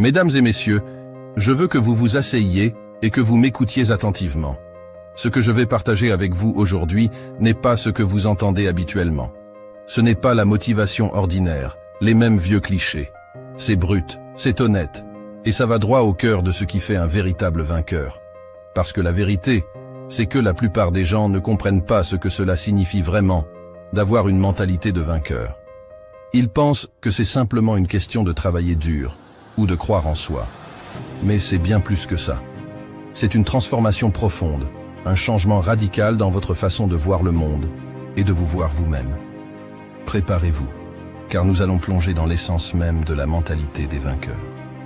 Mesdames et messieurs, je veux que vous vous asseyiez et que vous m'écoutiez attentivement. Ce que je vais partager avec vous aujourd'hui n'est pas ce que vous entendez habituellement. Ce n'est pas la motivation ordinaire, les mêmes vieux clichés. C'est brut, c'est honnête, et ça va droit au cœur de ce qui fait un véritable vainqueur. Parce que la vérité, c'est que la plupart des gens ne comprennent pas ce que cela signifie vraiment, d'avoir une mentalité de vainqueur. Ils pensent que c'est simplement une question de travailler dur, ou de croire en soi. Mais c'est bien plus que ça. C'est une transformation profonde, un changement radical dans votre façon de voir le monde et de vous voir vous-même. Préparez-vous, car nous allons plonger dans l'essence même de la mentalité des vainqueurs.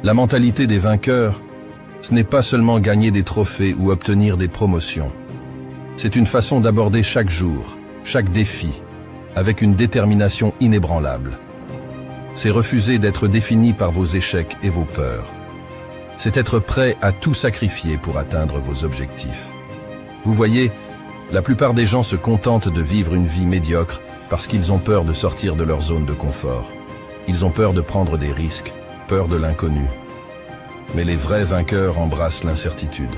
La mentalité des vainqueurs, ce n'est pas seulement gagner des trophées ou obtenir des promotions. C'est une façon d'aborder chaque jour, chaque défi, avec une détermination inébranlable. C'est refuser d'être défini par vos échecs et vos peurs. C'est être prêt à tout sacrifier pour atteindre vos objectifs. Vous voyez, la plupart des gens se contentent de vivre une vie médiocre parce qu'ils ont peur de sortir de leur zone de confort. Ils ont peur de prendre des risques, peur de l'inconnu. Mais les vrais vainqueurs embrassent l'incertitude.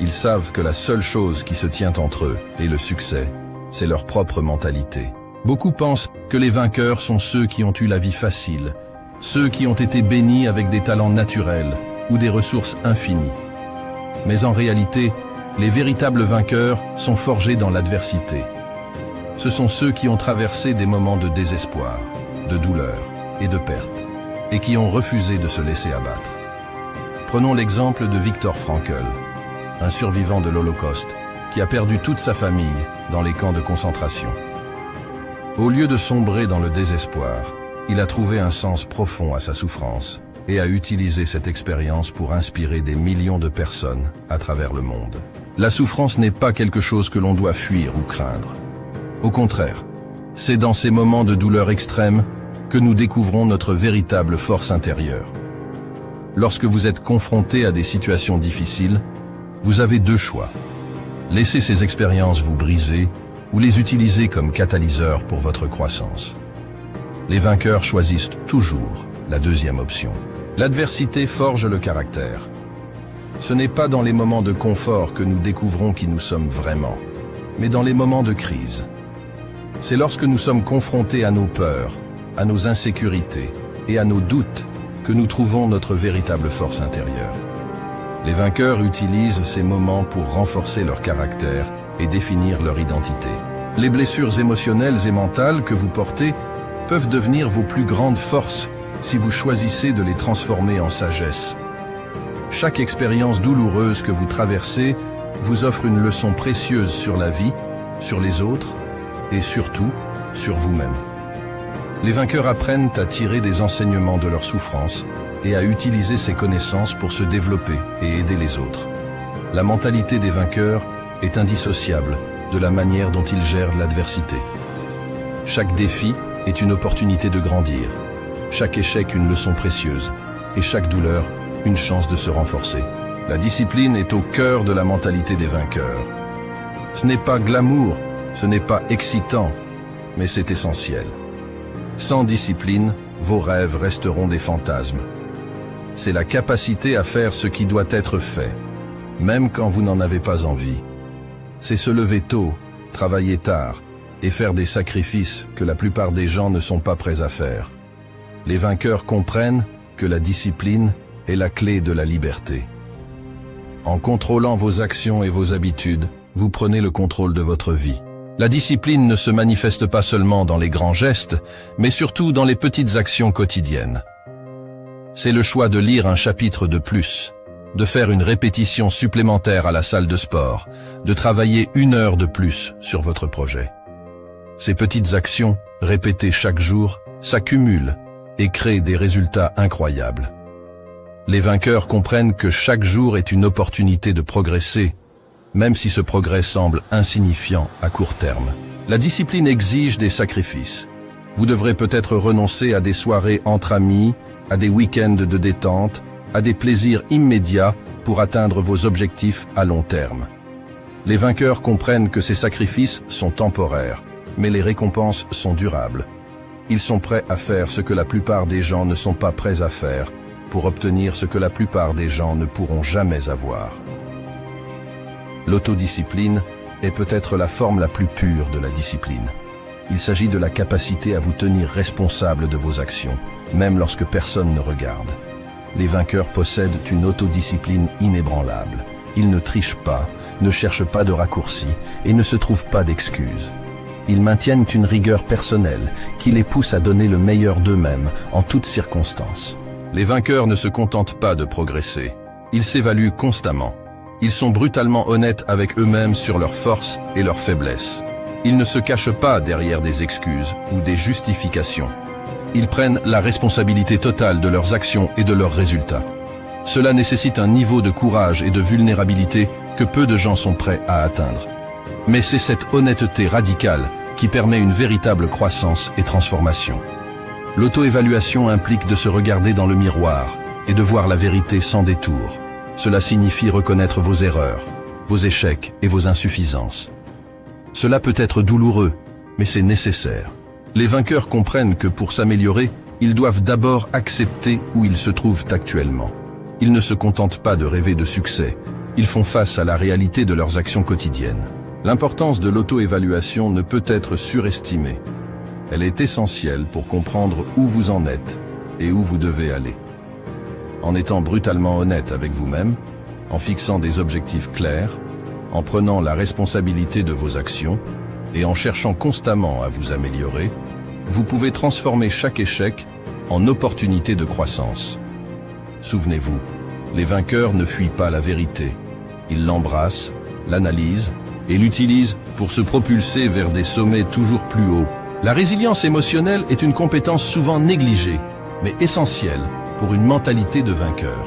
Ils savent que la seule chose qui se tient entre eux et le succès, c'est leur propre mentalité. Beaucoup pensent que les vainqueurs sont ceux qui ont eu la vie facile, ceux qui ont été bénis avec des talents naturels ou des ressources infinies. Mais en réalité, les véritables vainqueurs sont forgés dans l'adversité. Ce sont ceux qui ont traversé des moments de désespoir, de douleur et de perte, et qui ont refusé de se laisser abattre. Prenons l'exemple de Viktor Frankl, un survivant de l'Holocauste, qui a perdu toute sa famille dans les camps de concentration. Au lieu de sombrer dans le désespoir, il a trouvé un sens profond à sa souffrance et a utilisé cette expérience pour inspirer des millions de personnes à travers le monde. La souffrance n'est pas quelque chose que l'on doit fuir ou craindre. Au contraire, c'est dans ces moments de douleur extrême que nous découvrons notre véritable force intérieure. Lorsque vous êtes confronté à des situations difficiles, vous avez deux choix. Laissez ces expériences vous briser ou les utiliser comme catalyseur pour votre croissance. Les vainqueurs choisissent toujours la deuxième option. L'adversité forge le caractère. Ce n'est pas dans les moments de confort que nous découvrons qui nous sommes vraiment, mais dans les moments de crise. C'est lorsque nous sommes confrontés à nos peurs, à nos insécurités et à nos doutes que nous trouvons notre véritable force intérieure. Les vainqueurs utilisent ces moments pour renforcer leur caractère et définir leur identité. Les blessures émotionnelles et mentales que vous portez peuvent devenir vos plus grandes forces si vous choisissez de les transformer en sagesse. Chaque expérience douloureuse que vous traversez vous offre une leçon précieuse sur la vie, sur les autres et surtout sur vous-même. Les vainqueurs apprennent à tirer des enseignements de leur souffrance et à utiliser ces connaissances pour se développer et aider les autres. La mentalité des vainqueurs est indissociable de la manière dont ils gèrent l'adversité. Chaque défi est une opportunité de grandir, chaque échec une leçon précieuse et chaque douleur une chance de se renforcer. La discipline est au cœur de la mentalité des vainqueurs. Ce n'est pas glamour, ce n'est pas excitant, mais c'est essentiel. Sans discipline, vos rêves resteront des fantasmes. C'est la capacité à faire ce qui doit être fait, même quand vous n'en avez pas envie. C'est se lever tôt, travailler tard et faire des sacrifices que la plupart des gens ne sont pas prêts à faire. Les vainqueurs comprennent que la discipline est la clé de la liberté. En contrôlant vos actions et vos habitudes, vous prenez le contrôle de votre vie. La discipline ne se manifeste pas seulement dans les grands gestes, mais surtout dans les petites actions quotidiennes. C'est le choix de lire un chapitre de plus, de faire une répétition supplémentaire à la salle de sport, de travailler 1 heure de plus sur votre projet. Ces petites actions, répétées chaque jour, s'accumulent et créent des résultats incroyables. Les vainqueurs comprennent que chaque jour est une opportunité de progresser, même si ce progrès semble insignifiant à court terme. La discipline exige des sacrifices. Vous devrez peut-être renoncer à des soirées entre amis, à des week-ends de détente, à des plaisirs immédiats pour atteindre vos objectifs à long terme. Les vainqueurs comprennent que ces sacrifices sont temporaires, mais les récompenses sont durables. Ils sont prêts à faire ce que la plupart des gens ne sont pas prêts à faire, pour obtenir ce que la plupart des gens ne pourront jamais avoir. L'autodiscipline est peut-être la forme la plus pure de la discipline. Il s'agit de la capacité à vous tenir responsable de vos actions, même lorsque personne ne regarde. Les vainqueurs possèdent une autodiscipline inébranlable. Ils ne trichent pas, ne cherchent pas de raccourcis et ne se trouvent pas d'excuses. Ils maintiennent une rigueur personnelle qui les pousse à donner le meilleur d'eux-mêmes en toutes circonstances. Les vainqueurs ne se contentent pas de progresser. Ils s'évaluent constamment. Ils sont brutalement honnêtes avec eux-mêmes sur leurs forces et leurs faiblesses. Ils ne se cachent pas derrière des excuses ou des justifications. Ils prennent la responsabilité totale de leurs actions et de leurs résultats. Cela nécessite un niveau de courage et de vulnérabilité que peu de gens sont prêts à atteindre. Mais c'est cette honnêteté radicale qui permet une véritable croissance et transformation. L'auto-évaluation implique de se regarder dans le miroir et de voir la vérité sans détour. Cela signifie reconnaître vos erreurs, vos échecs et vos insuffisances. Cela peut être douloureux, mais c'est nécessaire. Les vainqueurs comprennent que pour s'améliorer, ils doivent d'abord accepter où ils se trouvent actuellement. Ils ne se contentent pas de rêver de succès, ils font face à la réalité de leurs actions quotidiennes. L'importance de l'auto-évaluation ne peut être surestimée. Elle est essentielle pour comprendre où vous en êtes et où vous devez aller. En étant brutalement honnête avec vous-même, en fixant des objectifs clairs, en prenant la responsabilité de vos actions et en cherchant constamment à vous améliorer, vous pouvez transformer chaque échec en opportunité de croissance. Souvenez-vous, les vainqueurs ne fuient pas la vérité. Ils l'embrassent, l'analysent et l'utilisent pour se propulser vers des sommets toujours plus hauts. La résilience émotionnelle est une compétence souvent négligée, mais essentielle pour une mentalité de vainqueur.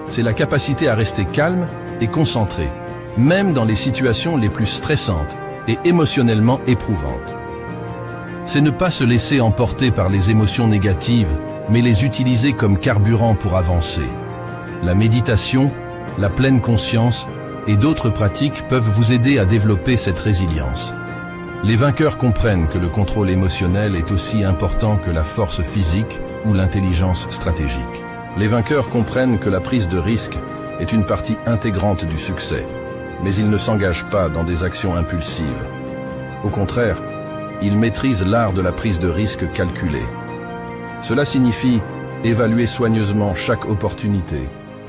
C'est la capacité à rester calme et concentré, même dans les situations les plus stressantes et émotionnellement éprouvantes. C'est ne pas se laisser emporter par les émotions négatives, mais les utiliser comme carburant pour avancer. La méditation, la pleine conscience et d'autres pratiques peuvent vous aider à développer cette résilience. Les vainqueurs comprennent que le contrôle émotionnel est aussi important que la force physique ou l'intelligence stratégique. Les vainqueurs comprennent que la prise de risque est une partie intégrante du succès, mais ils ne s'engagent pas dans des actions impulsives. Au contraire, ils maîtrisent l'art de la prise de risque calculée. Cela signifie évaluer soigneusement chaque opportunité,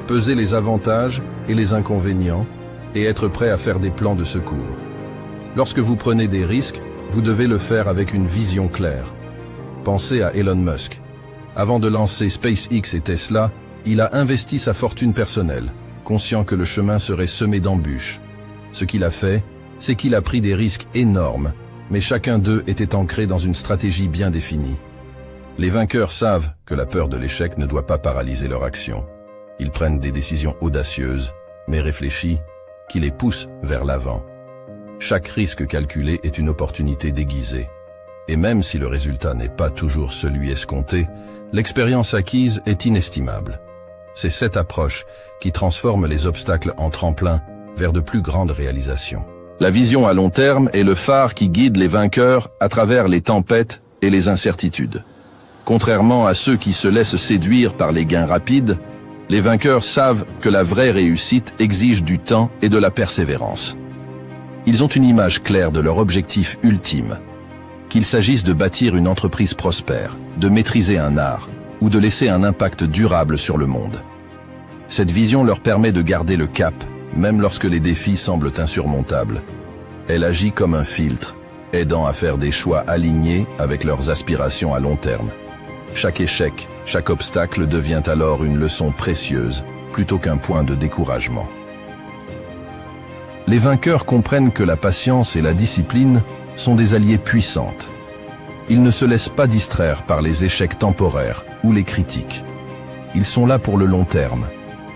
peser les avantages et les inconvénients et être prêt à faire des plans de secours. Lorsque vous prenez des risques, vous devez le faire avec une vision claire. Pensez à Elon Musk. Avant de lancer SpaceX et Tesla, il a investi sa fortune personnelle, conscient que le chemin serait semé d'embûches. Ce qu'il a fait, c'est qu'il a pris des risques énormes, mais chacun d'eux était ancré dans une stratégie bien définie. Les vainqueurs savent que la peur de l'échec ne doit pas paralyser leur action. Ils prennent des décisions audacieuses, mais réfléchies, qui les poussent vers l'avant. Chaque risque calculé est une opportunité déguisée. Et même si le résultat n'est pas toujours celui escompté, l'expérience acquise est inestimable. C'est cette approche qui transforme les obstacles en tremplin vers de plus grandes réalisations. La vision à long terme est le phare qui guide les vainqueurs à travers les tempêtes et les incertitudes. Contrairement à ceux qui se laissent séduire par les gains rapides, les vainqueurs savent que la vraie réussite exige du temps et de la persévérance. Ils ont une image claire de leur objectif ultime, qu'il s'agisse de bâtir une entreprise prospère, de maîtriser un art ou de laisser un impact durable sur le monde. Cette vision leur permet de garder le cap, même lorsque les défis semblent insurmontables. Elle agit comme un filtre, aidant à faire des choix alignés avec leurs aspirations à long terme. Chaque échec, chaque obstacle devient alors une leçon précieuse, plutôt qu'un point de découragement. Les vainqueurs comprennent que la patience et la discipline sont des alliés puissantes. Ils ne se laissent pas distraire par les échecs temporaires ou les critiques. Ils sont là pour le long terme,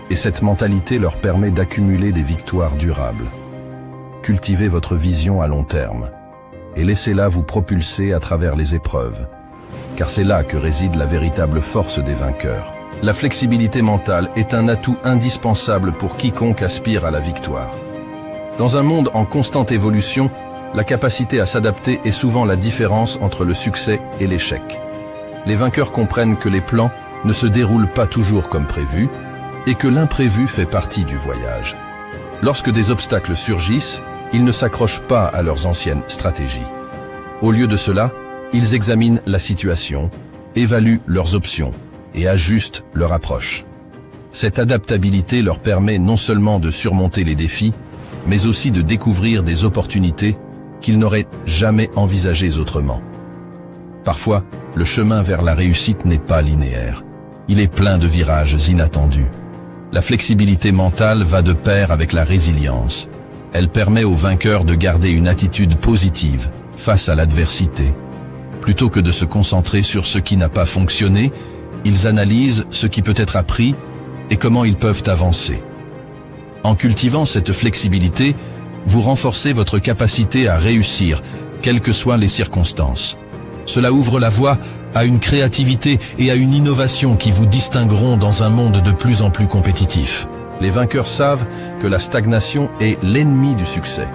et cette mentalité leur permet d'accumuler des victoires durables. Cultivez votre vision à long terme, et laissez-la vous propulser à travers les épreuves, car c'est là que réside la véritable force des vainqueurs. La flexibilité mentale est un atout indispensable pour quiconque aspire à la victoire. Dans un monde en constante évolution, la capacité à s'adapter est souvent la différence entre le succès et l'échec. Les vainqueurs comprennent que les plans ne se déroule pas toujours comme prévu et que l'imprévu fait partie du voyage. Lorsque des obstacles surgissent, ils ne s'accrochent pas à leurs anciennes stratégies. Au lieu de cela, ils examinent la situation, évaluent leurs options et ajustent leur approche. Cette adaptabilité leur permet non seulement de surmonter les défis, mais aussi de découvrir des opportunités qu'ils n'auraient jamais envisagées autrement. Parfois, le chemin vers la réussite n'est pas linéaire. Il est plein de virages inattendus. La flexibilité mentale va de pair avec la résilience. Elle permet aux vainqueurs de garder une attitude positive face à l'adversité. Plutôt que de se concentrer sur ce qui n'a pas fonctionné, ils analysent ce qui peut être appris et comment ils peuvent avancer. En cultivant cette flexibilité, vous renforcez votre capacité à réussir, quelles que soient les circonstances. Cela ouvre la voie à une créativité et à une innovation qui vous distingueront dans un monde de plus en plus compétitif. Les vainqueurs savent que la stagnation est l'ennemi du succès.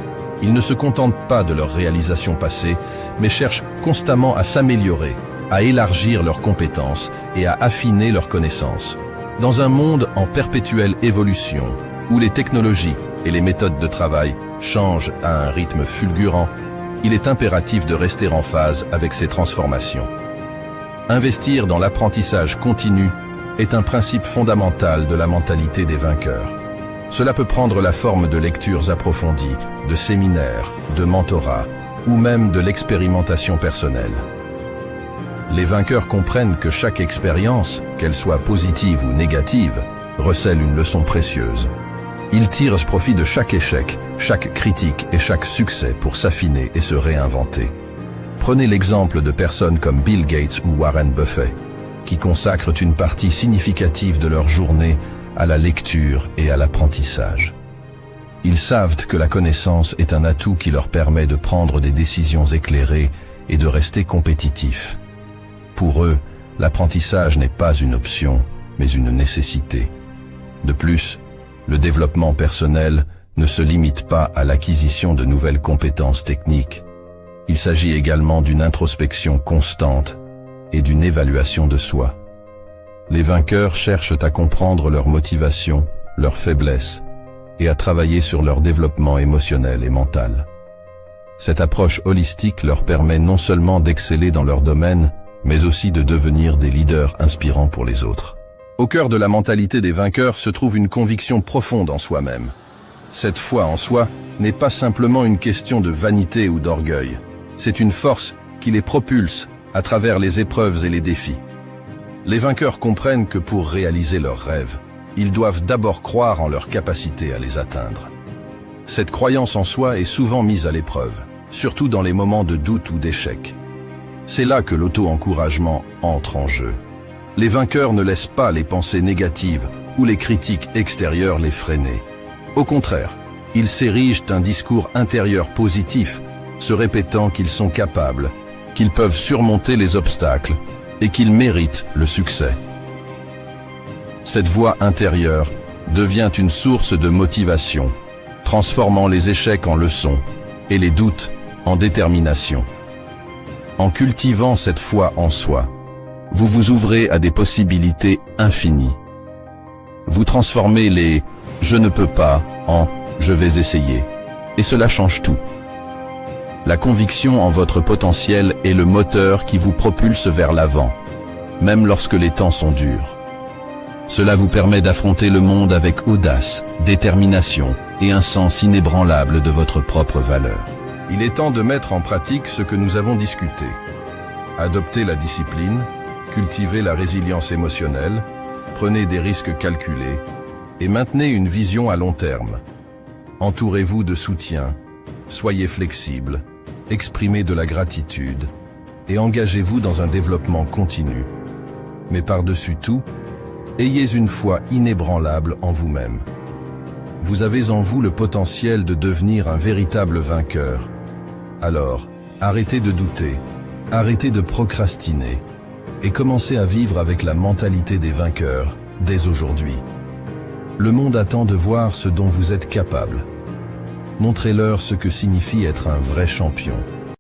Ils ne se contentent pas de leurs réalisations passées, mais cherchent constamment à s'améliorer, à élargir leurs compétences et à affiner leurs connaissances. Dans un monde en perpétuelle évolution, où les technologies et les méthodes de travail changent à un rythme fulgurant, il est impératif de rester en phase avec ces transformations. Investir dans l'apprentissage continu est un principe fondamental de la mentalité des vainqueurs. Cela peut prendre la forme de lectures approfondies, de séminaires, de mentorats ou même de l'expérimentation personnelle. Les vainqueurs comprennent que chaque expérience, qu'elle soit positive ou négative, recèle une leçon précieuse. Ils tirent profit de chaque échec, chaque critique et chaque succès pour s'affiner et se réinventer. Prenez l'exemple de personnes comme Bill Gates ou Warren Buffett, qui consacrent une partie significative de leur journée à la lecture et à l'apprentissage. Ils savent que la connaissance est un atout qui leur permet de prendre des décisions éclairées et de rester compétitifs. Pour eux, l'apprentissage n'est pas une option, mais une nécessité. De plus, le développement personnel ne se limite pas à l'acquisition de nouvelles compétences techniques. Il s'agit également d'une introspection constante et d'une évaluation de soi. Les vainqueurs cherchent à comprendre leurs motivations, leurs faiblesses, et à travailler sur leur développement émotionnel et mental. Cette approche holistique leur permet non seulement d'exceller dans leur domaine, mais aussi de devenir des leaders inspirants pour les autres. Au cœur de la mentalité des vainqueurs se trouve une conviction profonde en soi-même. Cette foi en soi n'est pas simplement une question de vanité ou d'orgueil. C'est une force qui les propulse à travers les épreuves et les défis. Les vainqueurs comprennent que pour réaliser leurs rêves, ils doivent d'abord croire en leur capacité à les atteindre. Cette croyance en soi est souvent mise à l'épreuve, surtout dans les moments de doute ou d'échec. C'est là que l'auto-encouragement entre en jeu. Les vainqueurs ne laissent pas les pensées négatives ou les critiques extérieures les freiner. Au contraire, ils s'érigent un discours intérieur positif, se répétant qu'ils sont capables, qu'ils peuvent surmonter les obstacles et qu'ils méritent le succès. Cette voix intérieure devient une source de motivation, transformant les échecs en leçons et les doutes en détermination. En cultivant cette foi en soi, vous vous ouvrez à des possibilités infinies. Vous transformez les « je ne peux pas » en « je vais essayer » et cela change tout. La conviction en votre potentiel est le moteur qui vous propulse vers l'avant, même lorsque les temps sont durs. Cela vous permet d'affronter le monde avec audace, détermination et un sens inébranlable de votre propre valeur. Il est temps de mettre en pratique ce que nous avons discuté. Adoptez la discipline, cultivez la résilience émotionnelle, prenez des risques calculés et maintenez une vision à long terme. Entourez-vous de soutien, soyez flexible, exprimez de la gratitude et engagez-vous dans un développement continu. Mais par-dessus tout, ayez une foi inébranlable en vous-même. Vous avez en vous le potentiel de devenir un véritable vainqueur. Alors, arrêtez de douter, arrêtez de procrastiner et commencez à vivre avec la mentalité des vainqueurs dès aujourd'hui. Le monde attend de voir ce dont vous êtes capable. Montrez-leur ce que signifie être un vrai champion.